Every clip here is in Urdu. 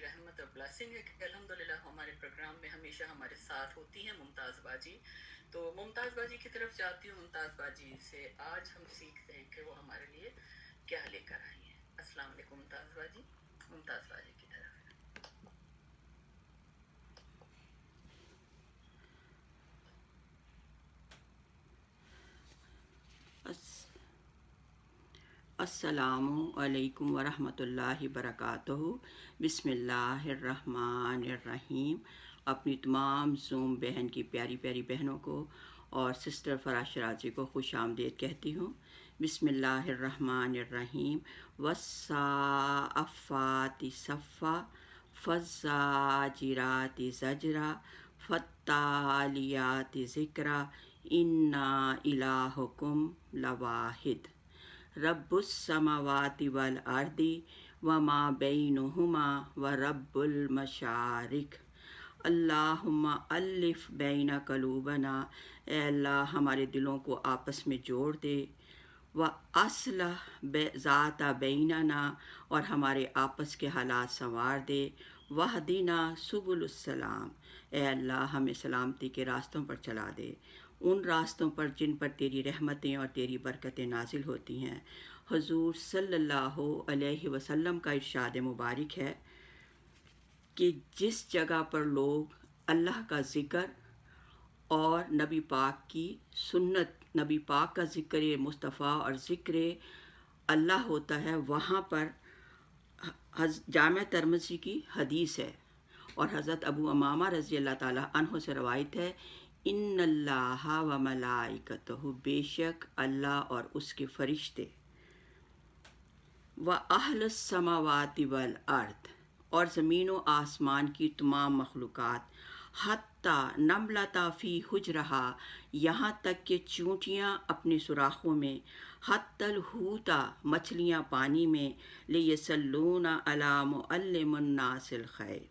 رحمت اور بلیسنگ ہے کہ الحمدللہ ہمارے پروگرام میں ہمیشہ ہمارے ساتھ ہوتی ہیں ممتاز باجی. تو ممتاز باجی کی طرف جاتی ہوں. ممتاز باجی سے آج ہم سیکھتے ہیں کہ وہ ہمارے لیے کیا لے کر آئی ہیں. السلام علیکم ممتاز باجی. ممتاز باجی کی طرف. السلام علیکم ورحمۃ اللہ وبرکاتہ. بسم اللہ الرحمن الرحیم. اپنی تمام زوم بہن کی پیاری پیاری بہنوں کو اور سسٹر فراز شرازی کو خوش آمدید کہتی ہوں. بسم اللہ الرحمن الرحیم. والصافات صفا فالزاجرات زجرا فالتالیات ذکرا انا الہکم لواحد رب السماوات والارض وما بینہما ورب المشارق. اللہم الف بین قلوبنا. اے اللہ ہمارے دلوں کو آپس میں جوڑ دے. واصلح ذات بیننا. اور ہمارے آپس کے حالات سنوار دے. واہدنا سبل السلام. اے اللہ ہمیں سلامتی کے راستوں پر چلا دے، ان راستوں پر جن پر تیری رحمتیں اور تیری برکتیں نازل ہوتی ہیں. حضور صلی اللہ علیہ وسلم کا ارشاد مبارک ہے کہ جس جگہ پر لوگ اللہ کا ذکر اور نبی پاک کی سنت، نبی پاک کا ذکر مصطفیٰ اور ذکر اللہ ہوتا ہے، وہاں پر جامع ترمذی کی حدیث ہے اور حضرت ابو امامہ رضی اللہ تعالیٰ عنہ سے روایت ہے، ان اللہ و ملائکتہ، بے شک اللہ اور اس کے فرشتے، و اہل السماوات والارض، اور زمین و آسمان کی تمام مخلوقات، حتیٰ نملتا فی حجرہا، یہاں تک کہ چونٹیاں اپنے سوراخوں میں، حتی الحوتا، مچھلیاں پانی میں، لیسلون علی معلم الناس الخیر،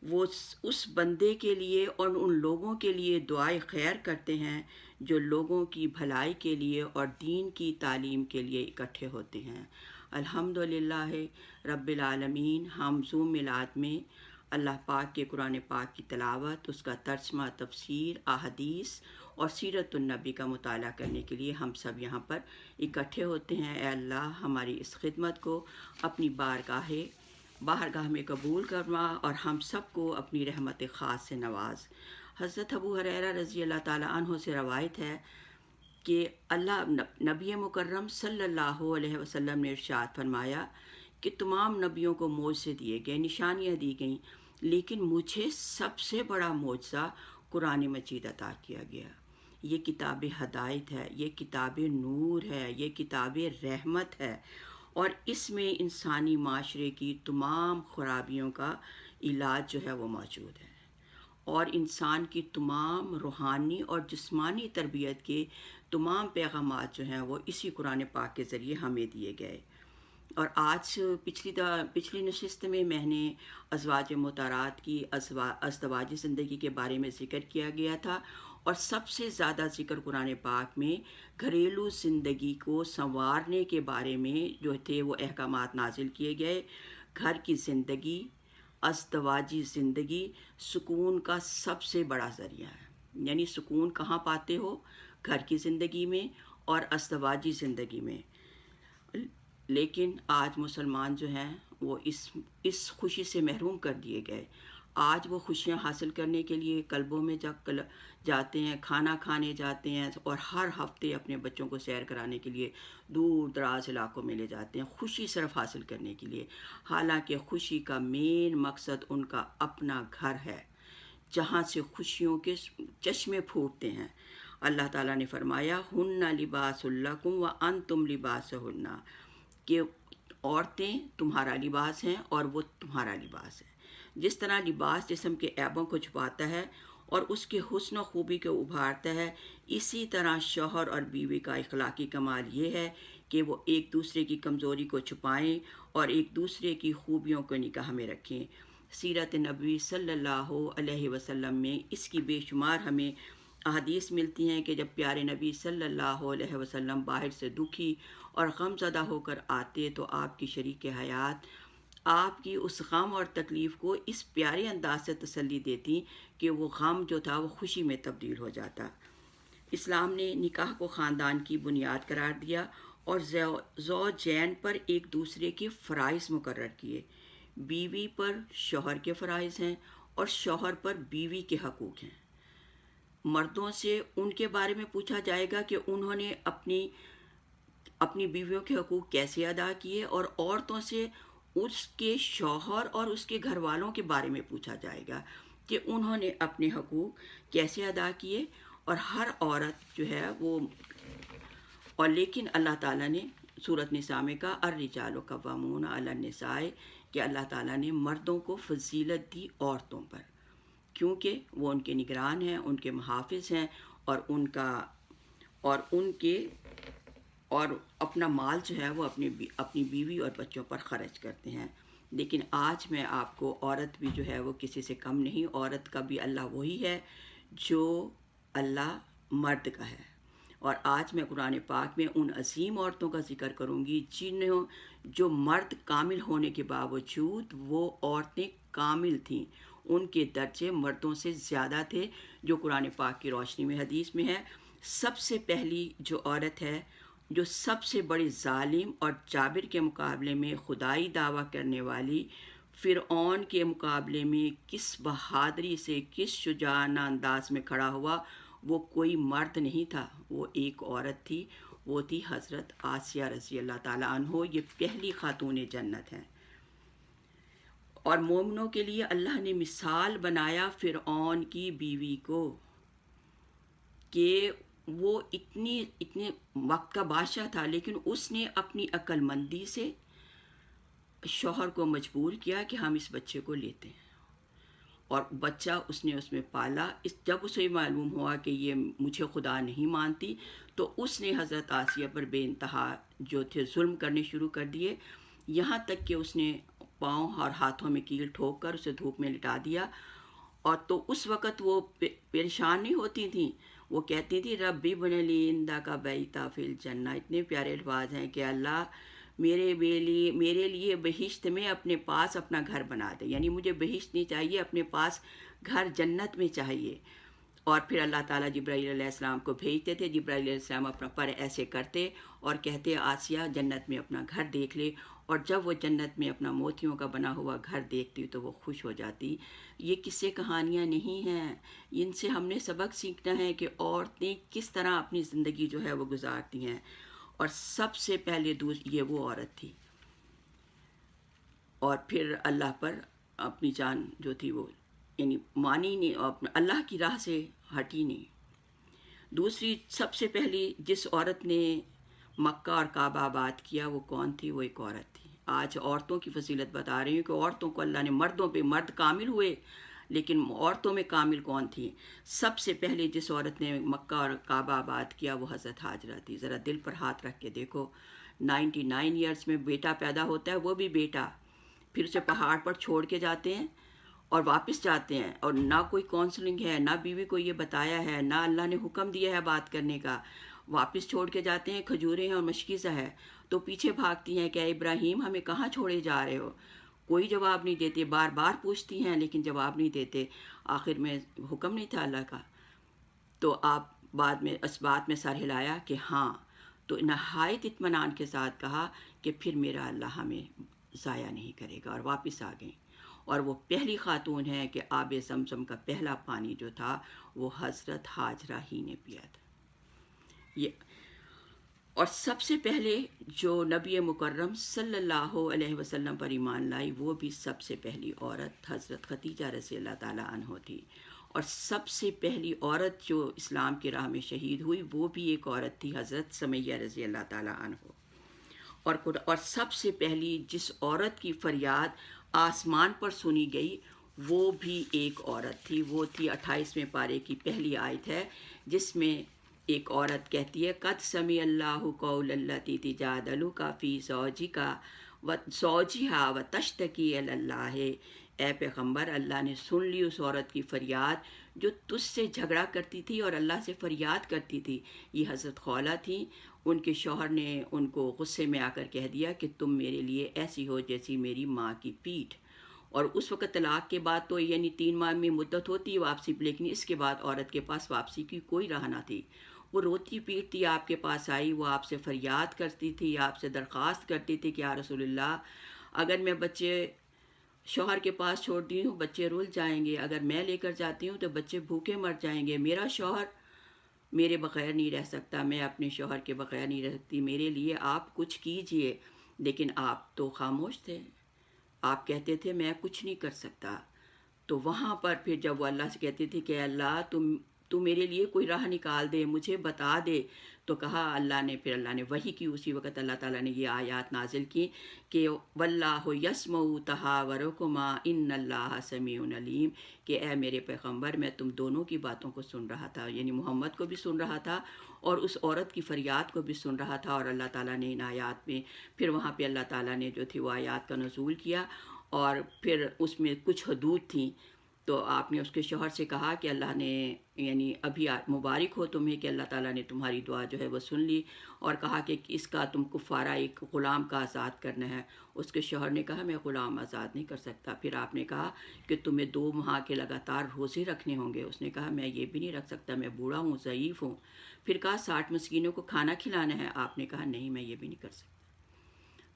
وہ اس بندے کے لیے اور ان لوگوں کے لیے دعائے خیر کرتے ہیں جو لوگوں کی بھلائی کے لیے اور دین کی تعلیم کے لیے اکٹھے ہوتے ہیں. الحمدللہ رب العالمین. ہم زوم میلاد میں اللہ پاک کے قرآن پاک کی تلاوت، اس کا ترجمہ، تفسیر، احادیث اور سیرت النبی کا مطالعہ کرنے کے لیے ہم سب یہاں پر اکٹھے ہوتے ہیں. اے اللہ ہماری اس خدمت کو اپنی بارگاہ میں قبول کروا اور ہم سب کو اپنی رحمت خاص سے نواز. حضرت ابو ہریرہ رضی اللہ تعالیٰ عنہ سے روایت ہے کہ اللہ نبی مکرم صلی اللہ علیہ وسلم نے ارشاد فرمایا کہ تمام نبیوں کو معجزے دیے گئے، نشانیاں دی گئیں، لیکن مجھے سب سے بڑا معجزہ قرآن مجید عطا کیا گیا. یہ کتاب ہدایت ہے، یہ کتاب نور ہے، یہ کتاب رحمت ہے، اور اس میں انسانی معاشرے کی تمام خرابیوں کا علاج جو ہے وہ موجود ہے، اور انسان کی تمام روحانی اور جسمانی تربیت کے تمام پیغامات جو ہیں وہ اسی قرآن پاک کے ذریعے ہمیں دیے گئے. اور آج پچھلی نشست میں نے ازواج مطہرات کی ازدواجی زندگی کے بارے میں ذکر کیا گیا تھا، اور سب سے زیادہ ذکر قرآن پاک میں گھریلو زندگی کو سنوارنے کے بارے میں جو تھے وہ احکامات نازل کیے گئے. گھر کی زندگی، ازدواجی زندگی سکون کا سب سے بڑا ذریعہ ہے. یعنی سکون کہاں پاتے ہو؟ گھر کی زندگی میں اور ازدواجی زندگی میں. لیکن آج مسلمان جو ہیں وہ اس خوشی سے محروم کر دیے گئے. آج وہ خوشیاں حاصل کرنے کے لیے کلبوں میں جاتے ہیں، کھانا کھانے جاتے ہیں، اور ہر ہفتے اپنے بچوں کو سیر کرانے کے لیے دور دراز علاقوں میں لے جاتے ہیں، خوشی صرف حاصل کرنے کے لیے. حالانکہ خوشی کا مین مقصد ان کا اپنا گھر ہے، جہاں سے خوشیوں کے چشمے پھوٹتے ہیں. اللہ تعالیٰ نے فرمایا ہن لباس لکم وانتم لباس ہن، کہ عورتیں تمہارا لباس ہیں اور وہ تمہارا لباس ہے. جس طرح لباس جسم کے عیبوں کو چھپاتا ہے اور اس کے حسن و خوبی کو ابھارتا ہے، اسی طرح شوہر اور بیوی کا اخلاقی کمال یہ ہے کہ وہ ایک دوسرے کی کمزوری کو چھپائیں اور ایک دوسرے کی خوبیوں کو نگاہ میں رکھیں. سیرت نبوی صلی اللہ علیہ وسلم میں اس کی بے شمار ہمیں احادیث ملتی ہیں کہ جب پیارے نبی صلی اللہ علیہ وسلم باہر سے دکھی اور غم زدہ ہو کر آتے تو آپ کی شریک حیات آپ کی اس غم اور تکلیف کو اس پیارے انداز سے تسلی دیتی کہ وہ غم جو تھا وہ خوشی میں تبدیل ہو جاتا۔ اسلام نے نکاح کو خاندان کی بنیاد قرار دیا اور زوجین پر ایک دوسرے کے فرائض مقرر کیے۔ بیوی پر شوہر کے فرائض ہیں اور شوہر پر بیوی کے حقوق ہیں۔ مردوں سے ان کے بارے میں پوچھا جائے گا کہ انہوں نے اپنی بیویوں کے حقوق کیسے ادا کیے، اور عورتوں سے اس کے شوہر اور اس کے گھر والوں کے بارے میں پوچھا جائے گا کہ انہوں نے اپنے حقوق کیسے ادا کیے۔ اور ہر عورت جو ہے وہ لیکن اللہ تعالیٰ نے سورۃ نساء میں کہا الرجال قوامون علی النساء کہ اللہ تعالیٰ نے مردوں کو فضیلت دی عورتوں پر، کیونکہ وہ ان کے نگران ہیں، ان کے محافظ ہیں، اور اپنا مال جو ہے وہ اپنی بیوی اور بچوں پر خرچ کرتے ہیں۔ لیکن آج میں آپ کو عورت بھی جو ہے وہ کسی سے کم نہیں، عورت کا بھی اللہ وہی ہے جو اللہ مرد کا ہے۔ اور آج میں قرآن پاک میں ان عظیم عورتوں کا ذکر کروں گی جو مرد کامل ہونے کے باوجود وہ عورتیں کامل تھیں، ان کے درجے مردوں سے زیادہ تھے، جو قرآن پاک کی روشنی میں حدیث میں ہے۔ سب سے پہلی جو عورت ہے جو سب سے بڑے ظالم اور جابر کے مقابلے میں خدائی دعویٰ کرنے والی فرعون کے مقابلے میں کس بہادری سے، کس شجاعانہ انداز میں کھڑا ہوا، وہ کوئی مرد نہیں تھا، وہ ایک عورت تھی، وہ تھی حضرت آسیہ رضی اللہ تعالیٰ عنہ۔ یہ پہلی خاتون جنت ہیں۔ اور مومنوں کے لیے اللہ نے مثال بنایا فرعون کی بیوی کو کہ وہ اتنے وقت کا بادشاہ تھا، لیکن اس نے اپنی عقل مندی سے شوہر کو مجبور کیا کہ ہم اس بچے کو لیتے ہیں، اور بچہ اس نے اس میں پالا۔ جب اسے معلوم ہوا کہ یہ مجھے خدا نہیں مانتی، تو اس نے حضرت آسیہ پر بے انتہا جو تھے ظلم کرنے شروع کر دیے، یہاں تک کہ اس نے پاؤں اور ہاتھوں میں کیل ٹھوک کر اسے دھوپ میں لٹا دیا۔ اور تو اس وقت وہ پریشان نہیں ہوتی تھیں، وہ کہتی تھی ربی بن لی عندک بیتا فی الجنہ۔ اتنے پیارے الفاظ ہیں کہ اللہ میرے لیے بہشت میں اپنے پاس اپنا گھر بنا دے، یعنی مجھے بہشت نہیں چاہیے، اپنے پاس گھر جنت میں چاہیے۔ اور پھر اللہ تعالیٰ جبرائیل علیہ السلام کو بھیجتے تھے، جبرائیل علیہ السلام اپنا پر ایسے کرتے اور کہتے آسیہ جنت میں اپنا گھر دیکھ لے، اور جب وہ جنت میں اپنا موتیوں کا بنا ہوا گھر دیکھتی تو وہ خوش ہو جاتی۔ یہ قصے کہانیاں نہیں ہیں، ان سے ہم نے سبق سیکھنا ہے کہ عورتیں کس طرح اپنی زندگی جو ہے وہ گزارتی ہیں۔ اور سب سے پہلے یہ وہ عورت تھی، اور پھر اللہ پر اپنی جان جو تھی وہ یعنی مانی نہیں، اور اللہ کی راہ سے ہٹی نہیں۔ دوسری سب سے پہلی جس عورت نے مکہ اور کعبہ آباد کیا وہ کون تھی؟ وہ ایک عورت تھی۔ آج عورتوں کی فضیلت بتا رہی ہوں کہ عورتوں کو اللہ نے مردوں پہ، مرد کامل ہوئے لیکن عورتوں میں کامل کون تھی؟ سب سے پہلے جس عورت نے مکہ اور کعبہ آباد کیا وہ حضرت ہاجرہ تھی۔ ذرا دل پر ہاتھ رکھ کے دیکھو، 99 ایئرس میں بیٹا پیدا ہوتا ہے، وہ بھی بیٹا، پھر اسے پہاڑ پر چھوڑ کے جاتے ہیں اور واپس جاتے ہیں، اور نہ کوئی کونسلنگ ہے، نہ بیوی کو یہ بتایا ہے، نہ اللہ نے حکم دیا ہے بات کرنے کا، واپس چھوڑ کے جاتے ہیں، کھجوریں ہیں اور مشکیزہ ہے، تو پیچھے بھاگتی ہیں کہ اے ابراہیم ہمیں کہاں چھوڑے جا رہے ہو؟ کوئی جواب نہیں دیتے، بار بار پوچھتی ہیں لیکن جواب نہیں دیتے۔ آخر میں حکم نہیں تھا اللہ کا، تو آپ بعد میں اس بات میں سر ہلایا کہ ہاں، تو نہایت اطمینان کے ساتھ کہا کہ پھر میرا اللہ ہمیں ضائع نہیں کرے گا، اور واپس آ گئیں۔ اور وہ پہلی خاتون ہے کہ آب زمزم کا پہلا پانی جو تھا وہ حضرت ہاجرہ ہی نے پیا تھا۔ اور سب سے پہلے جو نبی مکرم صلی اللہ علیہ وسلم پر ایمان لائی وہ بھی سب سے پہلی عورت حضرت خدیجہ رضی اللہ تعالیٰ عنہ تھی۔ اور سب سے پہلی عورت جو اسلام کی راہ میں شہید ہوئی وہ بھی ایک عورت تھی، حضرت سمیہ رضی اللہ تعالیٰ عنہ۔ اور سب سے پہلی جس عورت کی فریاد آسمان پر سنی گئی وہ بھی ایک عورت تھی، وہ تھی 28ویں پارے کی پہلی آیت ہے، جس میں ایک عورت کہتی ہے قد سمع اللہ قول التی تجادلک فی زوجہا وتشتکی الی اللہ اے پیغمبر اللہ نے سن لی اس عورت کی فریاد جو تجھ سے جھگڑا کرتی تھی اور اللہ سے فریاد کرتی تھی. یہ حضرت خولہ تھیں. ان کے شوہر نے ان کو غصے میں آ کر کہہ دیا کہ تم میرے لیے ایسی ہو جیسی میری ماں کی پیٹھ. اور اس وقت طلاق کے بعد تو یعنی 3 ماہ میں مدت ہوتی ہے واپسی، لیکن اس کے بعد عورت کے پاس واپسی کی کوئی راہ نہ تھی. وہ روتی پیٹتی آپ کے پاس آئی، وہ آپ سے فریاد کرتی تھی، آپ سے درخواست کرتی تھی کہ یا رسول اللہ اگر میں بچے شوہر کے پاس چھوڑتی ہوں بچے رل جائیں گے، اگر میں لے کر جاتی ہوں تو بچے بھوکے مر جائیں گے، میرا شوہر میرے بغیر نہیں رہ سکتا، میں اپنے شوہر کے بغیر نہیں رہ سکتی، میرے لیے آپ کچھ کیجئے. لیکن آپ تو خاموش تھے، آپ کہتے تھے میں کچھ نہیں کر سکتا. تو وہاں پر پھر جب وہ اللہ سے کہتی تھی کہ اللہ تو میرے لیے کوئی راہ نکال دے، مجھے بتا دے، تو کہا اللہ نے وحی کی. اسی وقت اللہ تعالیٰ نے یہ آیات نازل کی کہ واللہ یسمع تحاورکما ان اللہ سمیع علیم، کہ اے میرے پیغمبر میں تم دونوں کی باتوں کو سن رہا تھا، یعنی محمد کو بھی سن رہا تھا اور اس عورت کی فریاد کو بھی سن رہا تھا. اور اللہ تعالیٰ نے ان آیات میں پھر وہاں پہ اللہ تعالیٰ نے جو تھی وہ آیات کا نزول کیا، اور پھر اس میں کچھ حدود تھیں. تو آپ نے اس کے شوہر سے کہا کہ اللہ نے یعنی ابھی مبارک ہو تمہیں کہ اللہ تعالیٰ نے تمہاری دعا جو ہے وہ سن لی، اور کہا کہ اس کا تم کفارہ ایک غلام کا آزاد کرنا ہے. اس کے شوہر نے کہا میں غلام آزاد نہیں کر سکتا. پھر آپ نے کہا کہ تمہیں 2 ماہ کے لگاتار روزے رکھنے ہوں گے. اس نے کہا میں یہ بھی نہیں رکھ سکتا، میں بوڑھا ہوں، ضعیف ہوں. پھر کہا 60 مسکینوں کو کھانا کھلانا ہے. آپ نے کہا نہیں میں یہ بھی نہیں کر سکتا.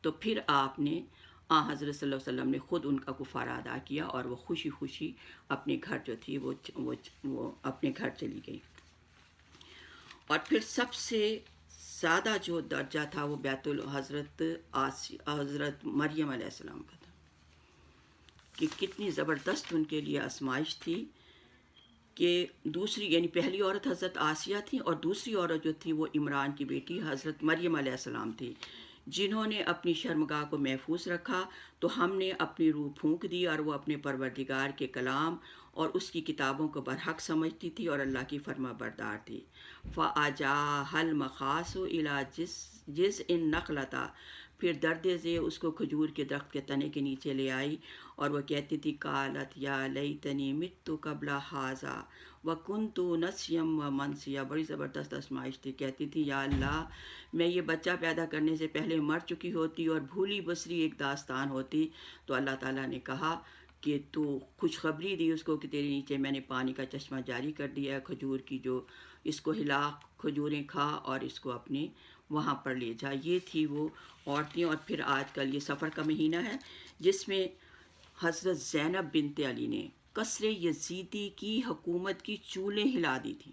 تو پھر آپ نے حضرت صلی اللہ علیہ وسلم نے خود ان کا کفارہ ادا کیا، اور وہ خوشی خوشی اپنے گھر جو تھی وہ اپنے گھر چلی گئی. اور پھر سب سے زیادہ جو درجہ تھا وہ حضرت مریم علیہ السلام کا تھا، کہ کتنی زبردست ان کے لیے آزمائش تھی کہ دوسری یعنی پہلی عورت حضرت آسیہ تھی، اور دوسری عورت جو تھی وہ عمران کی بیٹی حضرت مریم علیہ السلام تھی، جنہوں نے اپنی شرمگاہ کو محفوظ رکھا. تو ہم نے اپنی روح پھونک دی، اور وہ اپنے پروردگار کے کلام اور اس کی کتابوں کو برحق سمجھتی تھی اور اللہ کی فرما بردار تھی. فَأَجَاهَا الْمَخَاصُ إِلَى جِذْعِ النَّخْلَةِ، پھر درد ذی اس کو کھجور کے درخت کے تنے کے نیچے لے آئی، اور وہ کہتی تھی قالت یا لیتنی مت قبل ھذا وکنت نسیا ومنسیا. بڑی زبردست آزمائش تھی. کہتی تھی یا اللہ میں یہ بچہ پیدا کرنے سے پہلے مر چکی ہوتی اور بھولی بسری ایک داستان ہوتی. تو اللہ تعالیٰ نے کہا کہ تو خوشخبری دی اس کو کہ تیرے نیچے میں نے پانی کا چشمہ جاری کر دیا ہے، کھجور کی جو اس کو ہلا، کھجوریں کھا اور اس کو اپنے وہاں پر لے جا. یہ تھی وہ عورتیں. اور پھر آج کل یہ سفر کا مہینہ ہے جس میں حضرت زینب بنت علی نے قصر یزیدی کی حکومت کی چولیں ہلا دی تھی.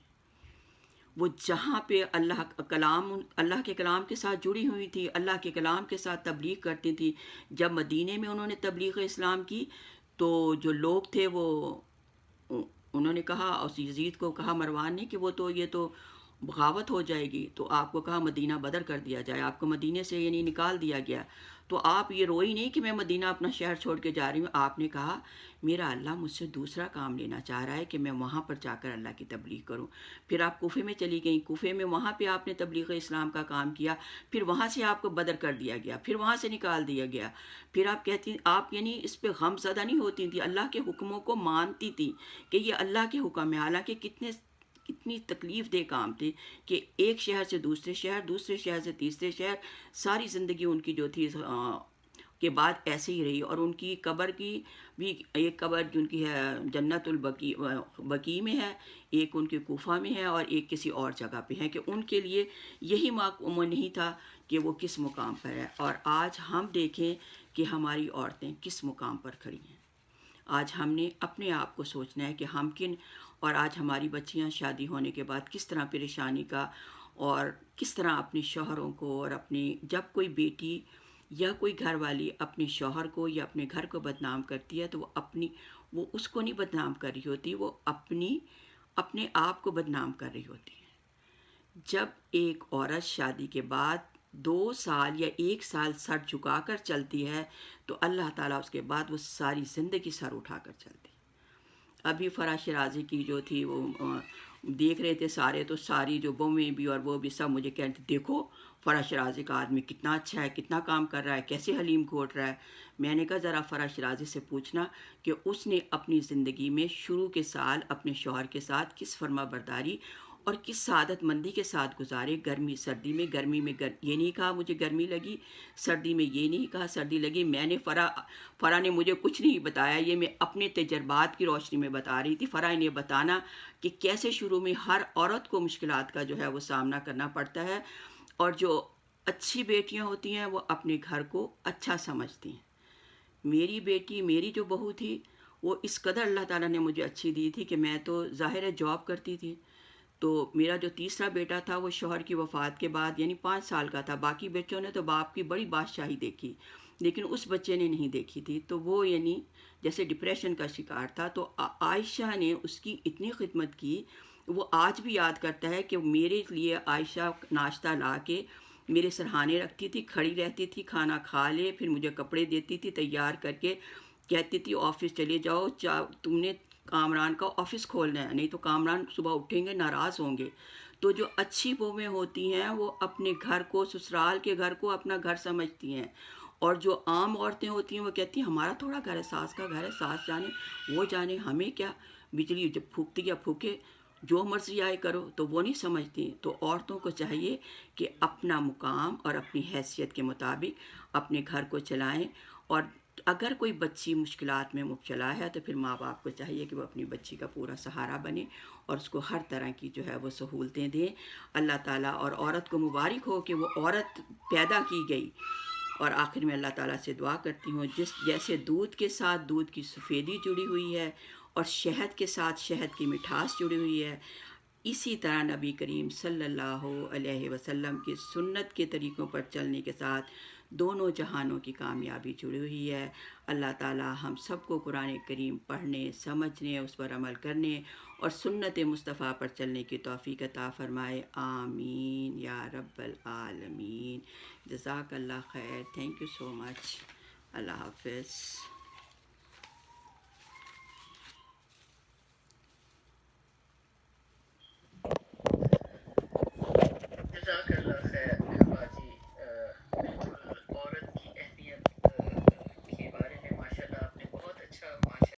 وہ جہاں پہ اللہ کے کلام کے ساتھ جڑی ہوئی تھی، اللہ کے کلام کے ساتھ تبلیغ کرتی تھی. جب مدینے میں انہوں نے تبلیغ اسلام کی تو جو لوگ تھے وہ انہوں نے کہا، اور یزید کو کہا مروان نے کہ وہ تو یہ تو بغاوت ہو جائے گی، تو آپ کو کہا مدینہ بدر کر دیا جائے، آپ کو مدینے سے یعنی نکال دیا گیا. تو آپ یہ روئی نہیں کہ میں مدینہ اپنا شہر چھوڑ کے جا رہی ہوں. آپ نے کہا میرا اللہ مجھ سے دوسرا کام لینا چاہ رہا ہے کہ میں وہاں پر جا کر اللہ کی تبلیغ کروں. پھر آپ کوفے میں چلی گئیں. کوفے میں وہاں پہ آپ نے تبلیغ اسلام کا کام کیا. پھر وہاں سے آپ کو بدر کر دیا گیا، پھر وہاں سے نکال دیا گیا. پھر آپ کہتی آپ یعنی اس پہ غم زدہ نہیں ہوتی تھی، اللہ کے حکموں کو مانتی تھی کہ یہ اللہ کے حکم ہے. حالانکہ کتنی تکلیف دہ کام تھے کہ ایک شہر سے دوسرے شہر، دوسرے شہر سے تیسرے شہر. ساری زندگی ان کی جو تھی کے بعد ایسے ہی رہی. اور ان کی قبر کی بھی ایک قبر ان کی ہے جنت البقیع میں ہے، ایک ان کے کوفہ میں ہے، اور ایک کسی اور جگہ پہ ہے، کہ ان کے لیے یہی معلوم نہیں تھا کہ وہ کس مقام پر ہے. اور آج ہم دیکھیں کہ ہماری عورتیں کس مقام پر کھڑی ہیں. آج ہم نے اپنے آپ کو سوچنا ہے کہ ہم کن، اور آج ہماری بچیاں شادی ہونے کے بعد کس طرح پریشانی کا، اور کس طرح اپنے شوہروں کو، اور اپنی جب کوئی بیٹی یا کوئی گھر والی اپنے شوہر کو یا اپنے گھر کو بدنام کرتی ہے تو وہ اس کو نہیں بدنام کر رہی ہوتی، وہ اپنے آپ کو بدنام کر رہی ہوتی ہے. جب ایک عورت شادی کے بعد 2 سال یا 1 سال سر جھکا کر چلتی ہے تو اللہ تعالیٰ اس کے بعد وہ ساری زندگی سر اٹھا کر چلتی. ابھی فرح شیرازی کی جو تھی وہ دیکھ رہے تھے سارے، تو ساری جو بہویں بھی اور وہ بھی سب مجھے کہتے دیکھو فرح شرازی کا آدمی کتنا اچھا ہے، کتنا کام کر رہا ہے، کیسے حلیم گھوٹ رہا ہے۔ میں نے کہا ذرا فرح شرازی سے پوچھنا کہ اس نے اپنی زندگی میں شروع کے سال اپنے شوہر کے ساتھ کس فرما برداری اور کس سعادت مندی کے ساتھ گزارے، گرمی سردی میں، یہ نہیں کہا مجھے گرمی لگی، سردی میں یہ نہیں کہا سردی لگی۔ میں نے فرح نے مجھے کچھ نہیں بتایا، یہ میں اپنے تجربات کی روشنی میں بتا رہی تھی۔ فرح نے بتانا کہ کیسے شروع میں ہر عورت کو مشکلات کا جو ہے وہ سامنا کرنا پڑتا ہے، اور جو اچھی بیٹیاں ہوتی ہیں وہ اپنے گھر کو اچھا سمجھتی ہیں۔ میری بیٹی، میری جو بہو تھی، وہ اس قدر اللہ تعالیٰ نے مجھے اچھی دی تھی کہ میں تو ظاہر ہے جاب کرتی تھی، تو میرا جو تیسرا بیٹا تھا وہ شوہر کی وفات کے بعد یعنی 5 سال کا تھا۔ باقی بچوں نے تو باپ کی بڑی بادشاہی دیکھی، لیکن اس بچے نے نہیں دیکھی تھی، تو وہ یعنی جیسے ڈپریشن کا شکار تھا۔ تو عائشہ نے اس کی اتنی خدمت کی، وہ آج بھی یاد کرتا ہے کہ میرے لیے عائشہ ناشتہ لا کے میرے سرہانے رکھتی تھی، کھڑی رہتی تھی، کھانا کھا لے، پھر مجھے کپڑے دیتی تھی تیار کر کے، کہتی تھی آفس چلے جاؤ، تم نے کامران کا آفس کھولنا ہے، نہیں تو کامران صبح اٹھیں گے ناراض ہوں گے۔ تو جو اچھی بہویں ہوتی ہیں وہ اپنے گھر کو، سسرال کے گھر کو اپنا گھر سمجھتی ہیں، اور جو عام عورتیں ہوتی ہیں وہ کہتی ہیں ہمارا تھوڑا گھر ہے، ساس کا گھر ہے، ساس جانے وہ جانے، ہمیں کیا، بجلی جب پھونکتی یا پھونکے، جو مرضی آئے کرو، تو وہ نہیں سمجھتی۔ تو عورتوں کو چاہیے کہ اپنا مقام اور اپنی حیثیت کے مطابق اپنے گھر کو چلائیں، اور اگر کوئی بچی مشکلات میں مبتلا ہے تو پھر ماں باپ کو چاہیے کہ وہ اپنی بچی کا پورا سہارا بنے اور اس کو ہر طرح کی جو ہے وہ سہولتیں دیں۔ اللہ تعالیٰ اور عورت کو مبارک ہو کہ وہ عورت پیدا کی گئی۔ اور آخر میں اللہ تعالیٰ سے دعا کرتی ہوں جیسے دودھ کے ساتھ دودھ کی سفیدی جڑی ہوئی ہے اور شہد کے ساتھ شہد کی مٹھاس جڑی ہوئی ہے، اسی طرح نبی کریم صلی اللہ علیہ وسلم کی سنت کے طریقوں پر چلنے کے ساتھ دونوں جہانوں کی کامیابی جڑی ہوئی ہے۔ اللہ تعالیٰ ہم سب کو قرآن کریم پڑھنے، سمجھنے، اس پر عمل کرنے اور سنت مصطفیٰ پر چلنے کی توفیق عطا فرمائے، آمین یا رب العالمین۔ جزاک اللہ خیر، تھینک یو سو مچ، اللہ حافظ۔